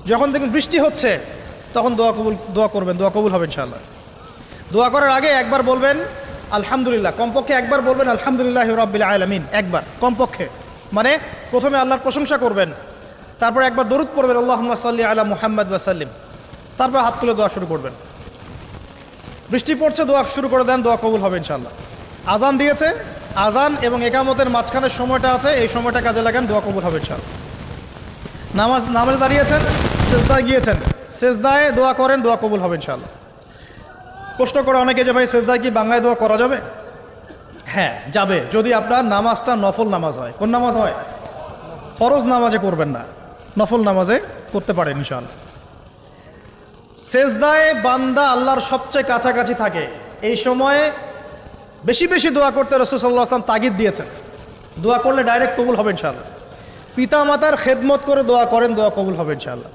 যখন দেখবেন বৃষ্টি হচ্ছে তখন দোয়া করবেন, দোয়া কবুল হবে ইনশাআল্লাহ। দোয়া করার আগে একবার বলবেন আলহামদুলিল্লাহ, কমপক্ষে একবার বলবেন আলহামদুলিল্লাহ রাব্বিল আলামিন, একবার কমপক্ষে। মানে প্রথমে আল্লাহর প্রশংসা করবেন, তারপর একবার দরুদ পড়বেন আল্লাহুম্মা সাল্লি আলা মুহাম্মাদ ওয়া সাল্লিম, তারপর হাত তুলে দোয়া শুরু করবেন। বৃষ্টি পড়ছে, দোয়া শুরু করে দেন, দোয়া কবুল হবে ইনশাআল্লাহ। আজান দিয়েছে, আজান এবং একামতের মাঝখানের সময়টা আছে, এই সময়টা কাজে লাগান, দোয়া কবুল হবে ইনশাআল্লাহ। নামাজে দাঁড়িয়েছেন, সেজদায় গিয়েছেন, সেজদায় দোয়া করেন, দোয়া কবুল হবে ইনশাআল্লাহ। প্রশ্ন করে অনেকে যে ভাই সেজদায় কি বাংলায় দোয়া করা যাবে? হ্যাঁ যাবে, যদি আপনার নামাজটা নফল নামাজ হয়। কোন নামাজ হয়? ফরজ নামাজে করবেন না, নফল নামাজে করতে পারেন ইনশাআল্লাহ। সেজদায় বান্দা আল্লাহর সবচেয়ে কাছাকাছি থাকে, এই সময়ে বেশি বেশি দোয়া করতে রাসূল সাল্লাল্লাহু আলাইহি ওয়াসাল্লাম তাগিদ দিয়েছেন। দোয়া করলে ডাইরেক্ট কবুল হবে ইনশাআল্লাহ। পিতা মাতার খেদমত করে দোয়া করেন, দোয়া কবুল হবে ইনশাআল্লাহ।